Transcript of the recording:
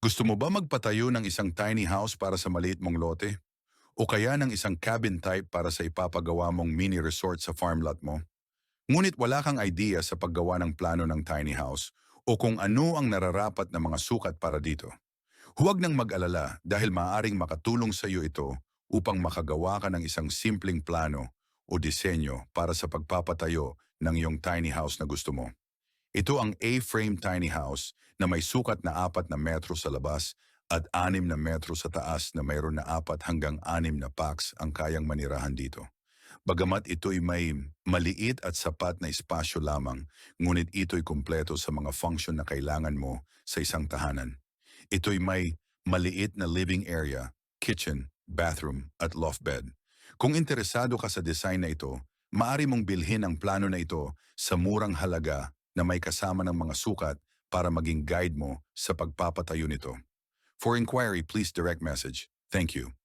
Gusto mo ba magpatayo ng isang tiny house para sa maliit mong lote? O kaya ng isang cabin type para sa ipapagawa mong mini resort sa farm lot mo? Ngunit wala kang idea sa paggawa ng plano ng tiny house o kung ano ang nararapat na mga sukat para dito. Huwag nang mag-alala dahil maaaring makatulong sa iyo ito upang makagawa ka ng isang simpleng plano o disenyo para sa pagpapatayo ng iyong tiny house na gusto mo. Ito ang A-frame tiny house na may sukat na 4 na metro sa labas at 6 na metro sa taas na mayroon na 4 hanggang 6 na packs ang kayang manirahan dito. Bagamat ito'y may maliit at sapat na espasyo lamang, ngunit ito'y kumpleto sa mga function na kailangan mo sa isang tahanan. Ito'y may maliit na living area, kitchen, bathroom at loft bed. Kung interesado ka sa design na ito, maaari mong bilhin ang plano na ito sa murang halaga na may kasama ng mga sukat para maging guide mo sa pagpapatayo nito. For inquiry, please direct message. Thank you.